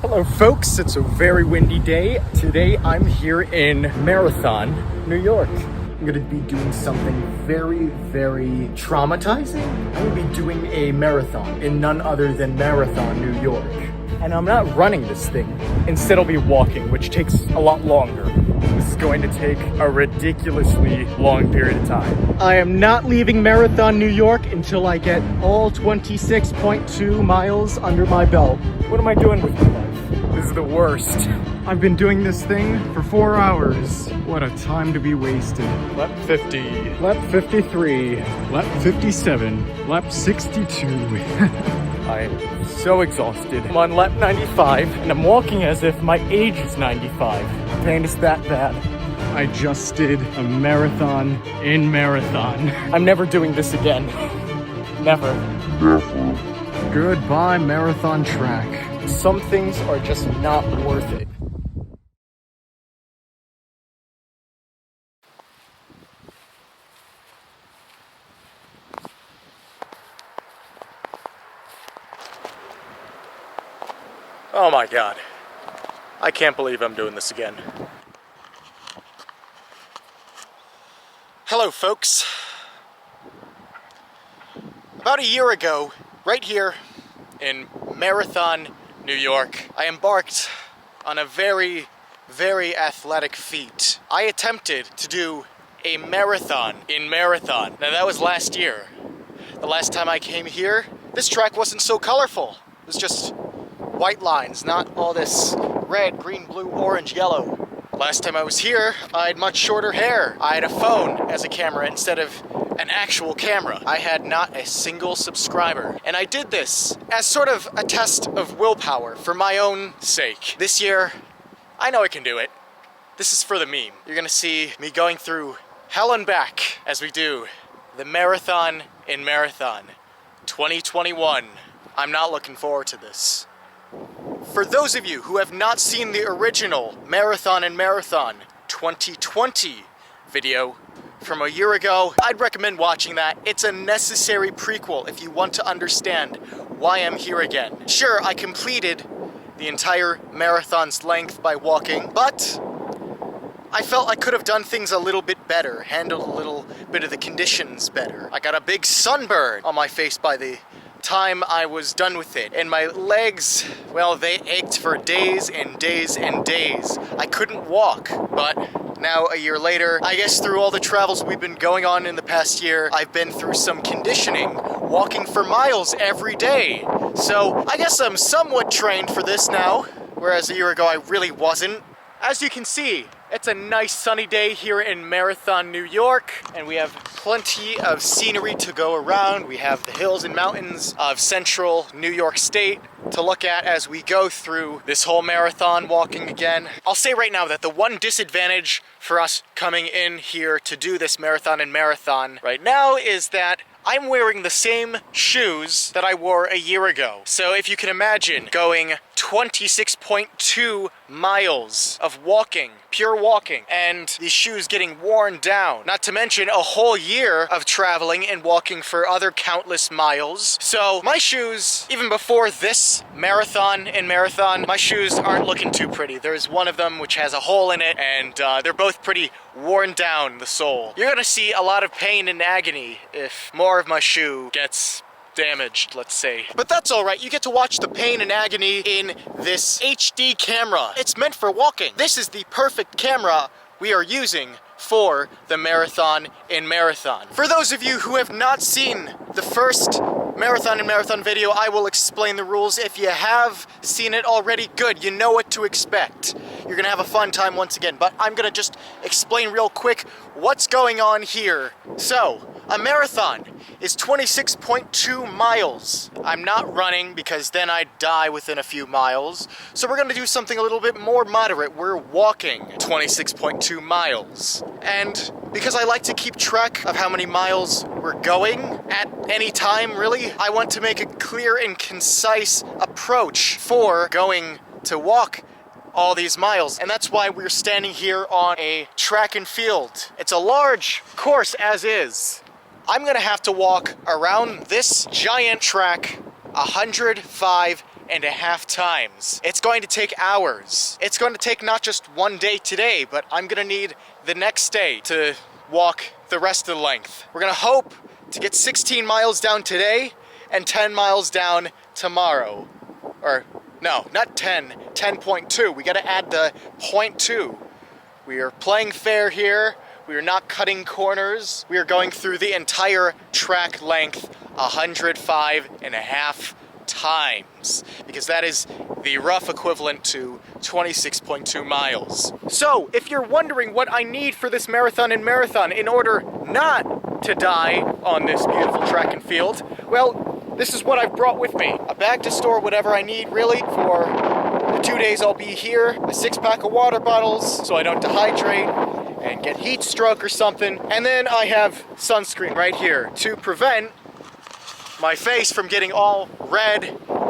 Hello folks, it's a very windy day. Today I'm here in Marathon, New York. I'm gonna be doing something very traumatizing. I'm gonna be doing a marathon in none other than Marathon, New York. And I'm not running this thing. Instead I'll be walking, which takes a lot longer. This is going to take a ridiculously long period of time. I am not leaving Marathon, New York until I get all 26.2 miles under my belt. What am I doing with my life? This is the worst. I've been doing this thing for 4 hours. What a time to be wasted. Lap 50, lap 53, lap 57, lap 62. I'm so exhausted. I'm on lap 95 and I'm walking as if my age is 95. Pain is that bad. I just did a marathon in Marathon. I'm never doing this again. Never. Goodbye, marathon track. Some things are just not worth it. Oh my God. I can't believe I'm doing this again. Hello folks. About a year ago, right here in Marathon, New York, I embarked on a very athletic feat. I attempted to do a marathon in Marathon. Now that was last year. The last time I came here, this track wasn't so colorful. It was just white lines, not all this red, green, blue, orange, yellow. Last time I was here, I had much shorter hair. I had a phone as a camera instead of an actual camera. I had not a single subscriber. And I did this as sort of a test of willpower for my own sake. This year, I know I can do it. This is for the meme. You're gonna see me going through hell and back as we do the Marathon in Marathon 2021. I'm not looking forward to this. For those of you who have not seen the original Marathon in Marathon 2020 video from a year ago, I'd recommend watching that. It's a necessary prequel if you want to understand why I'm here again. Sure, I completed the entire marathon's length by walking, but I felt I could have done things a little bit better, handled a little bit of the conditions better. I got a big sunburn on my face by the time I was done with it, and my legs, well, they ached for days and days and days. I couldn't walk, but now a year later, I guess through all the travels we've been going on in the past year, I've been through some conditioning, walking for miles every day. So I guess I'm somewhat trained for this now, whereas a year ago I really wasn't. As you can see, it's a nice sunny day here in Marathon, New York, and we have plenty of scenery to go around. We have the hills and mountains of central New York State to look at as we go through this whole marathon walking again. I'll say right now that the one disadvantage for us coming in here to do this Marathon in Marathon right now is that I'm wearing the same shoes that I wore a year ago. So if you can imagine going 26.2 miles of walking, pure walking, and these shoes getting worn down. Not to mention a whole year of traveling and walking for other countless miles. So my shoes, even before this Marathon in Marathon, my shoes aren't looking too pretty. There's one of them which has a hole in it, and they're both pretty worn down, the sole. You're gonna see a lot of pain and agony if more of my shoe gets damaged, let's say. But that's alright, you get to watch the pain and agony in this HD camera. It's meant for walking. This is the perfect camera we are using for the Marathon in Marathon. For those of you who have not seen the first Marathon in Marathon video, I will explain the rules. If you have seen it already, good, you know what to expect. You're gonna have a fun time once again, but I'm gonna just explain real quick what's going on here. So, a marathon is 26.2 miles. I'm not running because then I'd die within a few miles. So we're gonna do something a little bit more moderate. We're walking 26.2 miles. And because I like to keep track of how many miles we're going at any time, really, I want to make a clear and concise approach for going to walk all these miles. And that's why we're standing here on a track and field. It's a large course as is. I'm gonna have to walk around this giant track 105 1.5 times. It's going to take hours. It's going to take not just one day today, but I'm gonna need the next day to walk the rest of the length. We're gonna hope to get 16 miles down today and 10 miles down tomorrow. Or, no, not 10, 10.2. We gotta add the 0.2. We are playing fair here. We are not cutting corners. We are going through the entire track length 105.5 times, because that is the rough equivalent to 26.2 miles. So, if you're wondering what I need for this marathon in order not to die on this beautiful track and field, well, this is what I've brought with me. A bag to store whatever I need, really, for the 2 days I'll be here, a 6-pack of water bottles so I don't dehydrate and get heat stroke or something, and then I have sunscreen right here to prevent my face from getting all red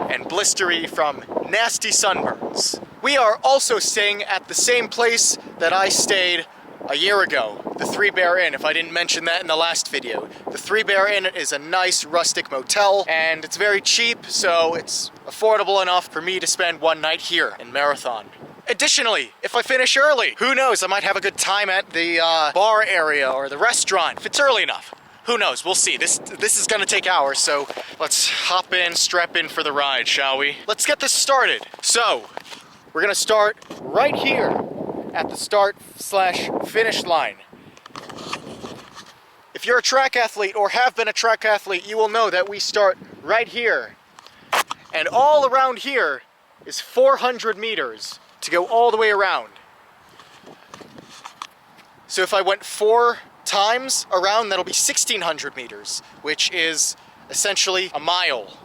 and blistery from nasty sunburns. We are also staying at the same place that I stayed a year ago, the Three Bear Inn, if I didn't mention that in the last video. The Three Bear Inn is a nice rustic motel, and it's very cheap, so it's affordable enough for me to spend one night here in Marathon. Additionally, if I finish early, who knows, I might have a good time at the bar area or the restaurant, if it's early enough. Who knows? We'll see. This is gonna take hours, so let's hop in, strap in for the ride, shall we? Let's get this started. So, we're gonna start right here at the start/finish line. If you're a track athlete or have been a track athlete, you will know that we start right here. And all around here is 400 meters to go all the way around. So if I went 4 times around, that'll be 1,600 meters, which is essentially a mile.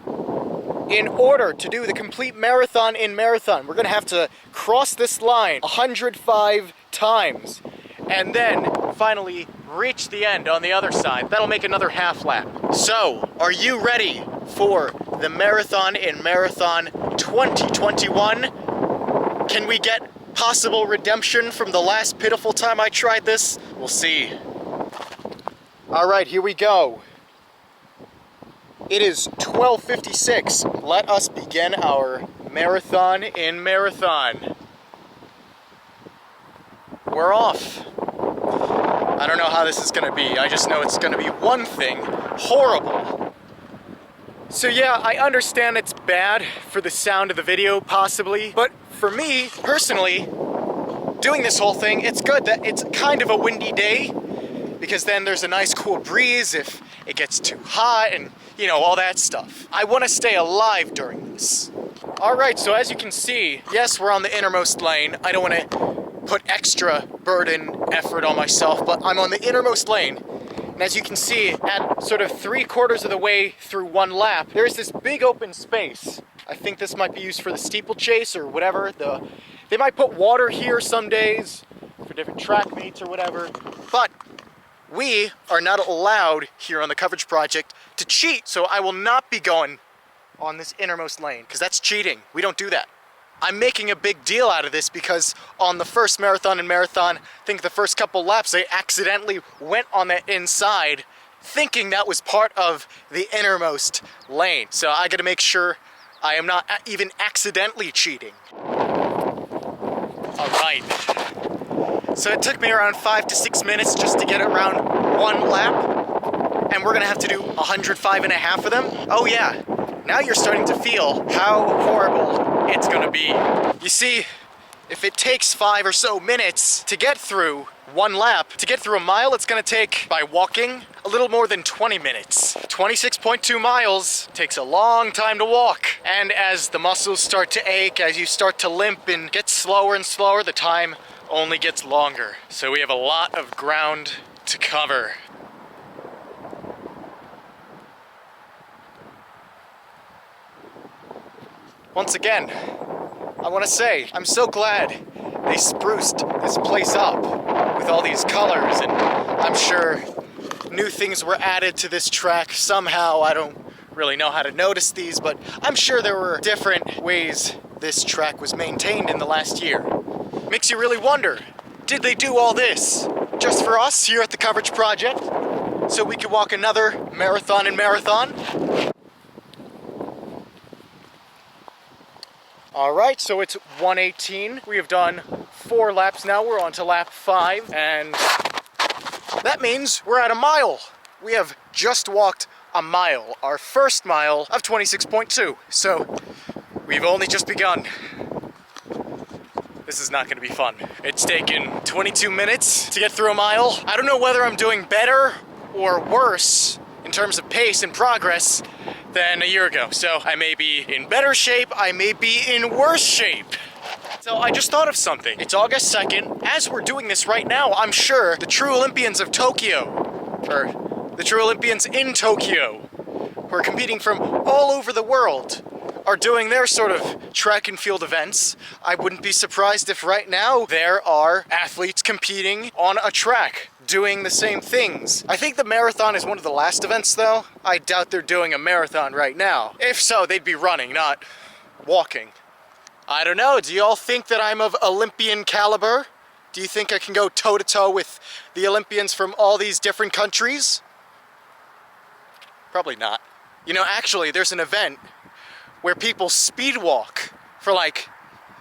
In order to do the complete marathon in Marathon, we're gonna have to cross this line 105 times, and then finally reach the end on the other side. That'll make another half lap. So, are you ready for the Marathon in Marathon 2021? Can we get possible redemption from the last pitiful time I tried this? We'll see. All right, here we go. It is 12:56. Let us begin our Marathon in Marathon. We're off. I don't know how this is gonna be. I just know it's gonna be one thing horrible. So yeah, I understand it's bad for the sound of the video, possibly, but for me, personally, doing this whole thing, it's good that it's kind of a windy day, because then there's a nice cool breeze if it gets too hot and, you know, all that stuff. I want to stay alive during this. All right, so as you can see, yes, we're on the innermost lane. I don't want to put extra burden effort on myself, but I'm on the innermost lane. And as you can see, at sort of 3/4 of the way through one lap, there's this big open space. I think this might be used for the steeplechase or whatever. They might put water here some days for different track meets or whatever. But we are not allowed here on the coverage project to cheat, so I will not be going on this innermost lane, because that's cheating. We don't do that. I'm making a big deal out of this because on the first Marathon in Marathon, I think the first couple laps, I accidentally went on that inside thinking that was part of the innermost lane. So I gotta make sure I am not even accidentally cheating. All right. So it took me around 5 to 6 minutes just to get around one lap, and we're gonna have to do 105.5 of them. Oh yeah, now you're starting to feel how horrible it's gonna be. You see, if it takes 5 or so minutes to get through one lap, to get through a mile, it's gonna take, by walking, a little more than 20 minutes. 26.2 miles takes a long time to walk. And as the muscles start to ache, as you start to limp and get slower and slower, the time only gets longer. So we have a lot of ground to cover. Once again, I want to say, I'm so glad they spruced this place up with all these colors, and I'm sure new things were added to this track somehow. I don't really know how to notice these, but I'm sure there were different ways this track was maintained in the last year. Makes you really wonder, did they do all this just for us here at the Coverage Project so we could walk another Marathon in Marathon? All right, so it's 1:18. We have done 4 laps now. We're on to lap 5, and that means we're at a mile. We have just walked a mile, our first mile of 26.2. So we've only just begun. This is not going to be fun. It's taken 22 minutes to get through a mile. I don't know whether I'm doing better or worse in terms of pace and progress than a year ago. So I may be in better shape, I may be in worse shape. So I just thought of something. It's August 2nd. As we're doing this right now, I'm sure the true Olympians of Tokyo, or the true Olympians in Tokyo, who are competing from all over the world, are doing their sort of track and field events. I wouldn't be surprised if right now there are athletes competing on a track, doing the same things. I think the marathon is one of the last events though. I doubt they're doing a marathon right now. If so, they'd be running, not walking. I don't know, do y'all think that I'm of Olympian caliber? Do you think I can go toe-to-toe with the Olympians from all these different countries? Probably not. You know, actually, there's an event where people speed walk for like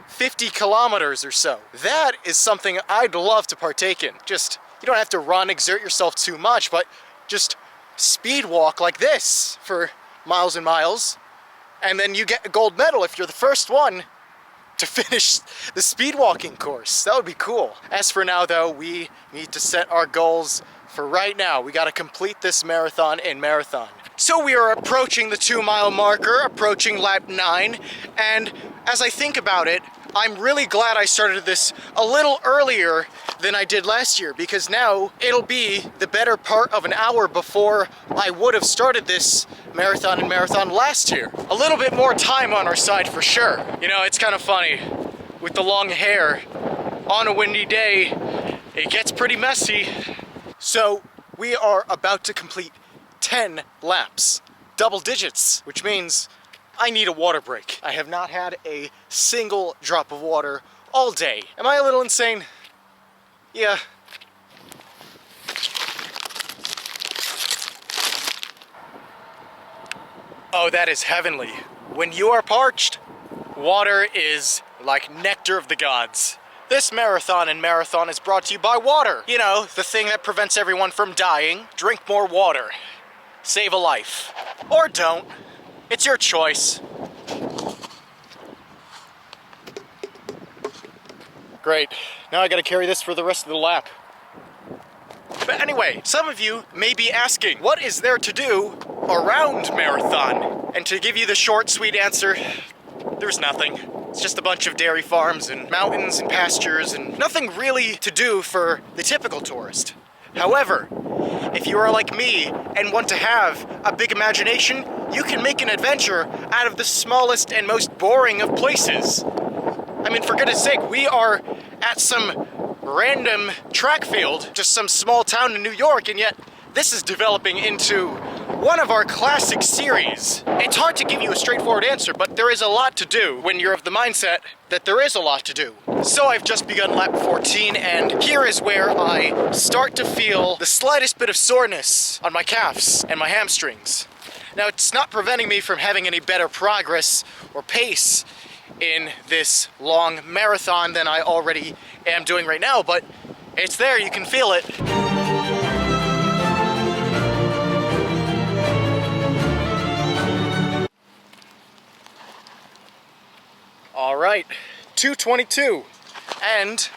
50 kilometers or so. That is something I'd love to partake in. Just, you don't have to run, exert yourself too much, but just speed walk like this for miles and miles. And then you get a gold medal if you're the first one to finish the speed walking course. That would be cool. As for now though, we need to set our goals for right now. We gotta complete this marathon in marathon. So we are approaching the 2-mile marker, approaching lap 9, and as I think about it, I'm really glad I started this a little earlier than I did last year, because now it'll be the better part of an hour before I would have started this marathon last year. A little bit more time on our side for sure. You know, it's kind of funny, with the long hair, on a windy day, it gets pretty messy. So we are about to complete 10 laps, double digits, which means I need a water break. I have not had a single drop of water all day. Am I a little insane? Yeah. Oh, that is heavenly. When you are parched, water is like nectar of the gods. This marathon is brought to you by water. You know, the thing that prevents everyone from dying. Drink more water. Save a life. Or don't. It's your choice. Great. Now I gotta carry this for the rest of the lap. But anyway, some of you may be asking, what is there to do around Marathon? And to give you the short, sweet answer, there's nothing. It's just a bunch of dairy farms and mountains and pastures and nothing really to do for the typical tourist. However, if you are like me and want to have a big imagination, you can make an adventure out of the smallest and most boring of places. I mean, for goodness sake, we are at some random track field, just some small town in New York, and yet this is developing into one of our classic series. It's hard to give you a straightforward answer, but there is a lot to do when you're of the mindset that there is a lot to do. So I've just begun lap 14, and here is where I start to feel the slightest bit of soreness on my calves and my hamstrings. Now, it's not preventing me from having any better progress or pace in this long marathon than I already am doing right now, but it's there, you can feel it. All right, 2:22, and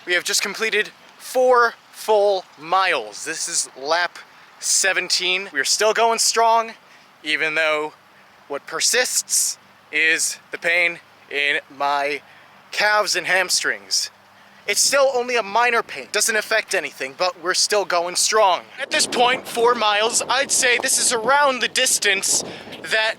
we have just completed 4 full miles. This is lap 17. We're still going strong, even though what persists is the pain in my calves and hamstrings. It's still only a minor pain, doesn't affect anything, but we're still going strong. At this point, 4 miles, I'd say this is around the distance that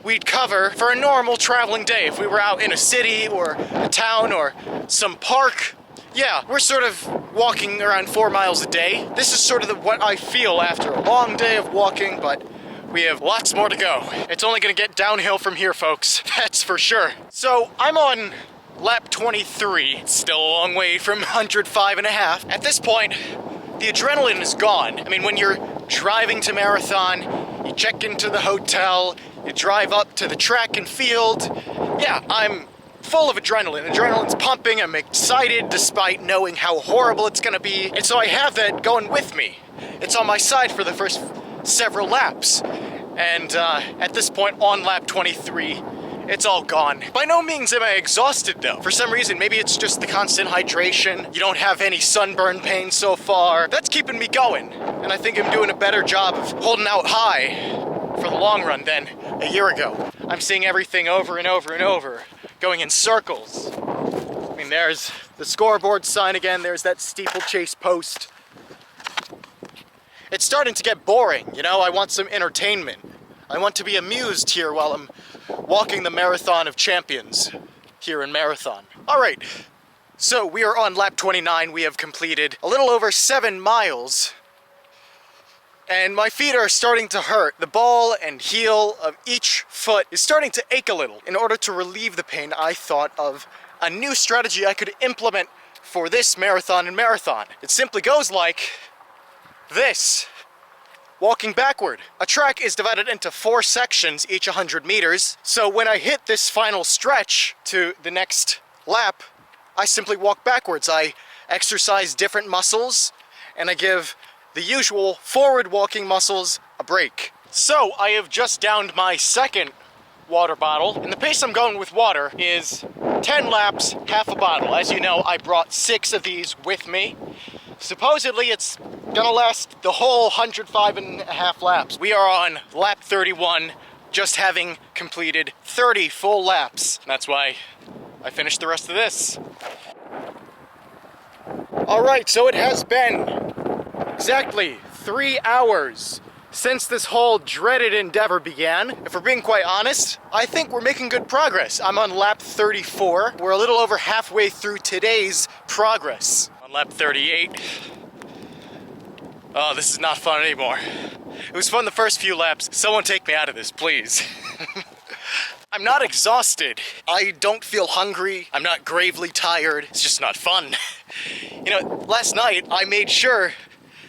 we'd cover for a normal traveling day. If we were out in a city or a town or some park, yeah, we're sort of walking around 4 miles a day. This is sort of what I feel after a long day of walking, but we have lots more to go. It's only gonna get downhill from here, folks. That's for sure. So I'm on lap 23. It's still a long way from 105.5. At this point, the adrenaline is gone. I mean, when you're driving to Marathon, you check into the hotel, you drive up to the track and field. Yeah, I'm full of adrenaline. Adrenaline's pumping, I'm excited despite knowing how horrible it's gonna be. And so I have that going with me. It's on my side for the first several laps. And at this point, on lap 23, it's all gone. By no means am I exhausted though. For some reason, maybe it's just the constant hydration. You don't have any sunburn pain so far. That's keeping me going. And I think I'm doing a better job of holding out high for the long run than a year ago. I'm seeing everything over and over and over, going in circles. I mean, there's the scoreboard sign again, there's that steeplechase post. It's starting to get boring, you know? I want some entertainment. I want to be amused here while I'm walking the Marathon of Champions here in Marathon. All right, so we are on lap 29. We have completed a little over 7 miles. And my feet are starting to hurt. The ball and heel of each foot is starting to ache a little. In order to relieve the pain, I thought of a new strategy I could implement for this marathon and marathon. It simply goes like this. Walking backward. A track is divided into 4 sections, each 100 meters. So when I hit this final stretch to the next lap, I simply walk backwards. I exercise different muscles, and I give the usual forward walking muscles a break. So I have just downed my second water bottle, and the pace I'm going with water is 10 laps, half a bottle. As you know, I brought 6 of these with me. Supposedly it's gonna last the whole 105.5 laps. We are on lap 31, just having completed 30 full laps. And that's why I finished the rest of this. All right, so it has been exactly 3 hours since this whole dreaded endeavor began. If we're being quite honest, I think we're making good progress. I'm on lap 34. We're a little over halfway through today's progress. On lap 38. Oh, this is not fun anymore. It was fun the first few laps. Someone take me out of this, please. I'm not exhausted. I don't feel hungry. I'm not gravely tired. It's just not fun. You know, last night I made sure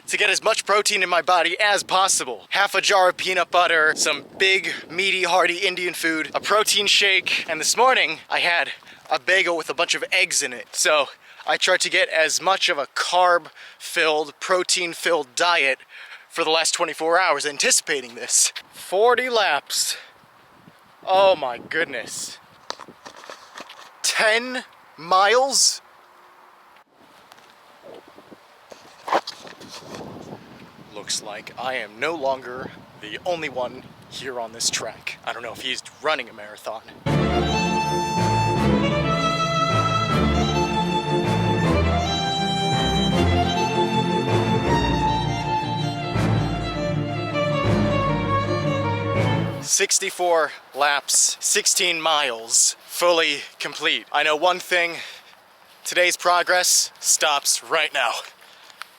to get as much protein in my body as possible. Half a jar of peanut butter, some big, meaty, hearty Indian food, a protein shake, and this morning I had a bagel with a bunch of eggs in it. So I tried to get as much of a carb-filled, protein-filled diet for the last 24 hours, anticipating this. 40 laps. Oh my goodness. 10 miles? Looks like I am no longer the only one here on this track. I don't know if he's running a marathon. "64 laps, 16 miles, fully complete." I know one thing, today's progress stops right now.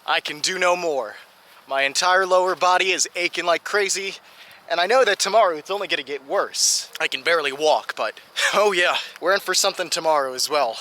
I can do no more. My entire lower body is aching like crazy, and I know that tomorrow it's only gonna get worse. I can barely walk, but oh yeah, we're in for something tomorrow as well.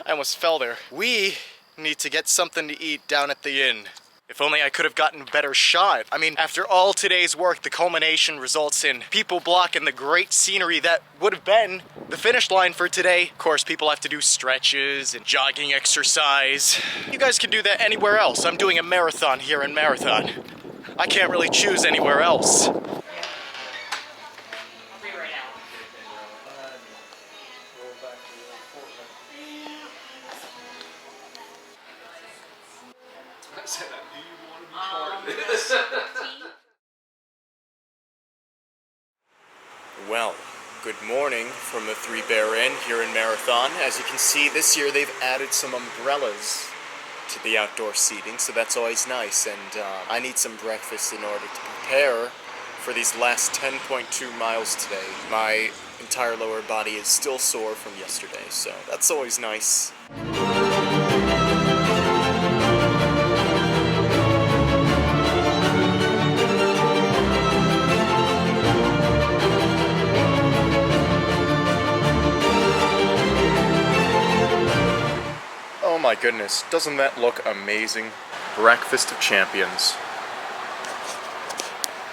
I almost fell there. We need to get something to eat down at the inn. If only I could have gotten a better shot. I mean, after all today's work, the culmination results in people blocking the great scenery that would have been the finish line for today. Of course, people have to do stretches and jogging exercise. You guys can do that anywhere else. I'm doing a marathon here in Marathon. I can't really choose anywhere else. Well, good morning from the Three Bear Inn here in Marathon. As you can see, this year they've added some umbrellas to the outdoor seating, so that's always nice. And I need some breakfast in order to prepare for these last 10.2 miles today. My entire lower body is still sore from yesterday, so that's always nice. Oh my goodness, doesn't that look amazing? Breakfast of champions.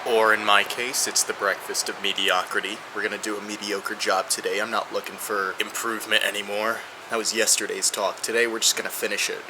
Or in my case, it's the breakfast of mediocrity. We're gonna do a mediocre job today. I'm not looking for improvement anymore. That was yesterday's talk. Today we're just gonna finish it.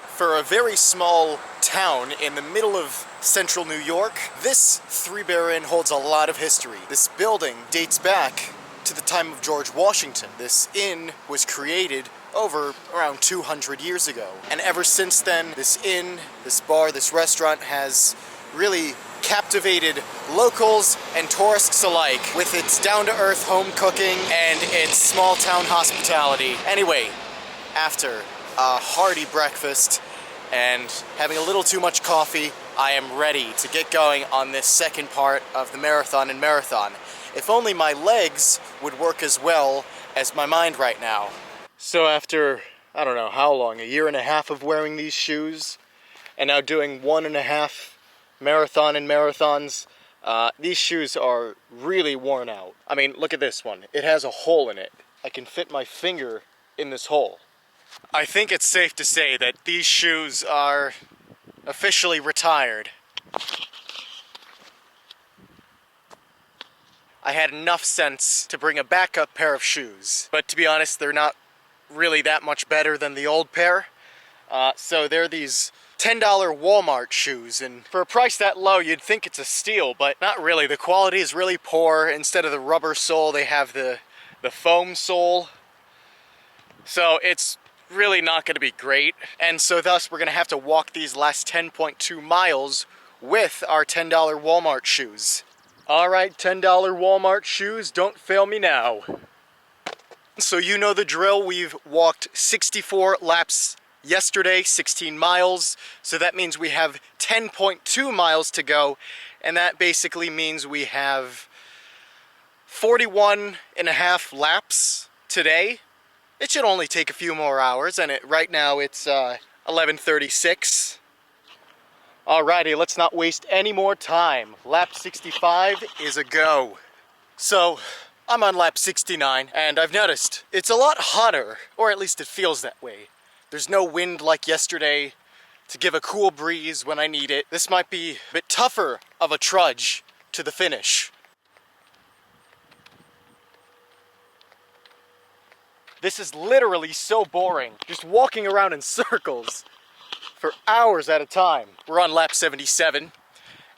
For a very small town in the middle of central New York, this Three Bear Inn holds a lot of history. This building dates back to the time of George Washington. This inn was created over around 200 years ago. And ever since then, this inn, this bar, this restaurant has really captivated locals and tourists alike with its down-to-earth home cooking and its small-town hospitality. Anyway, after a hearty breakfast and having a little too much coffee, I am ready to get going on this second part of the marathon and marathon. If only my legs would work as well as my mind right now. So after, I don't know how long, a year and a half of wearing these shoes, and now doing 1.5 marathon and marathons, these shoes are really worn out. I mean, look at this one. It has a hole in it. I can fit my finger in this hole. I think it's safe to say that these shoes are officially retired. I had enough sense to bring a backup pair of shoes, but to be honest, they're not really that much better than the old pair. So they're these $10 Walmart shoes, and for a price that low, you'd think it's a steal, but not really. The quality is really poor. Instead of the rubber sole, they have the foam sole. So it's really not going to be great, and so thus we're going to have to walk these last 10.2 miles with our $10 Walmart shoes. Alright, $10 Walmart shoes, don't fail me now. So you know the drill. We've walked 64 laps yesterday, 16 miles, so that means we have 10.2 miles to go, and that basically means we have 41.5 laps today. It should only take a few more hours, and right now it's 11:36. Alrighty, let's not waste any more time. Lap 65 is a go. So, I'm on lap 69, and I've noticed it's a lot hotter, or at least it feels that way. There's no wind like yesterday to give a cool breeze when I need it. This might be a bit tougher of a trudge to the finish. This is literally so boring, just walking around in circles for hours at a time. We're on lap 77,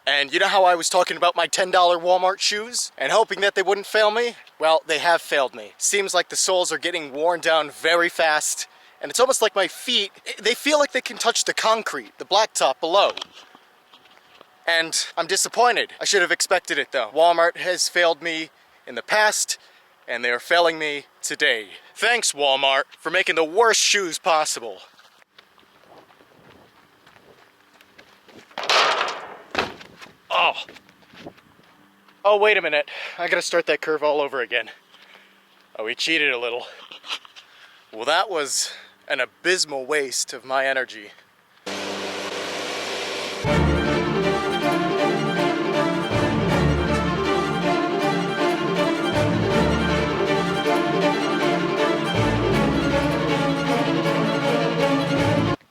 and you know how I was talking about my $10 Walmart shoes and hoping that they wouldn't fail me? Well, they have failed me. Seems like the soles are getting worn down very fast, and it's almost like my feet, they feel like they can touch the concrete, the blacktop below. And I'm disappointed. I should have expected it though. Walmart has failed me in the past, and they are failing me today. Thanks, Walmart, for making the worst shoes possible. Oh, wait a minute. I gotta start that curve all over again. Oh, we cheated a little. Well, that was an abysmal waste of my energy.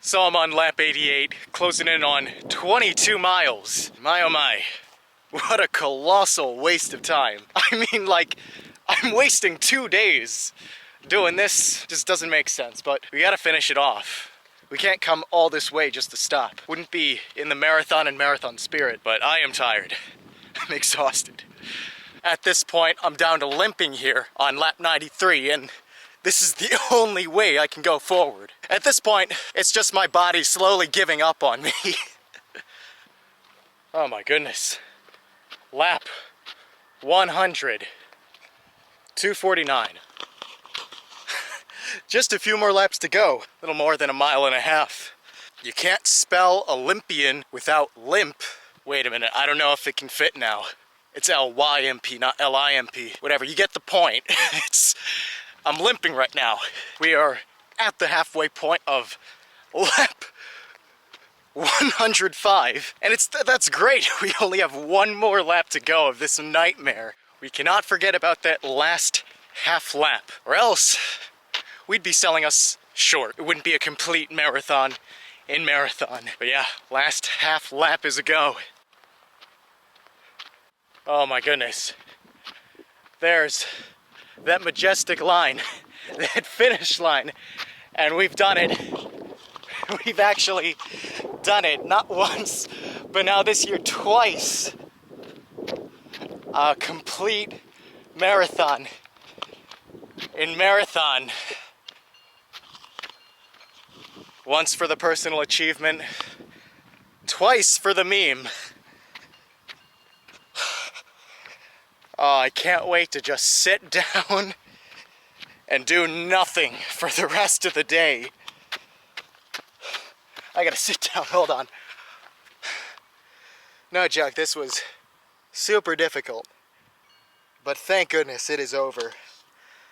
So I'm on lap 88, closing in on 22 miles. My oh my, what a colossal waste of time. I mean, like, I'm wasting 2 days doing this. Just doesn't make sense, but we gotta finish it off. We can't come all this way just to stop. Wouldn't be in the marathon and marathon spirit, but I am tired. I'm exhausted. At this point, I'm down to limping here on lap 93, and this is the only way I can go forward. At this point, it's just my body slowly giving up on me. Oh my goodness. Lap 100. 2:49. Just a few more laps to go. A little more than 1.5 miles. You can't spell Olympian without limp. Wait a minute, I don't know if it can fit now. It's L-Y-M-P, not L-I-M-P. Whatever, you get the point. I'm limping right now. We are at the halfway point of lap 105. And that's great. We only have one more lap to go of this nightmare. We cannot forget about that last half lap, or else we'd be selling us short. It wouldn't be a complete marathon in marathon. But yeah, last half lap is a go. Oh my goodness. There's that majestic line, that finish line, and we've done it. We've actually done it, not once, but now this year twice. A complete marathon in marathon. Once for the personal achievement, twice for the meme. Oh, I can't wait to just sit down and do nothing for the rest of the day. I gotta sit down, hold on. No joke, this was super difficult. But thank goodness it is over.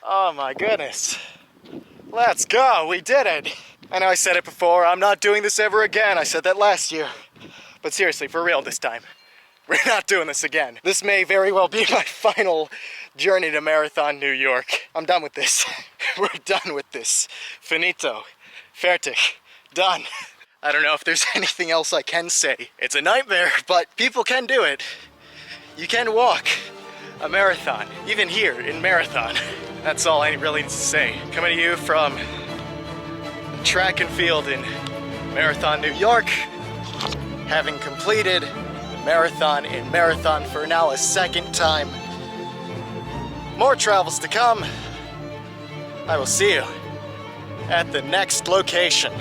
Oh my goodness. Let's go, we did it. I know I said it before, I'm not doing this ever again. I said that last year. But seriously, for real this time. We're not doing this again. This may very well be my final journey to Marathon New York. I'm done with this. We're done with this. Finito. Fertig. Done. I don't know if there's anything else I can say. It's a nightmare, but people can do it. You can walk a marathon, even here in Marathon. That's all I really need to say. Coming to you from track and field in Marathon, New York, having completed marathon in Marathon for now a second time. More travels to come. I will see you at the next location.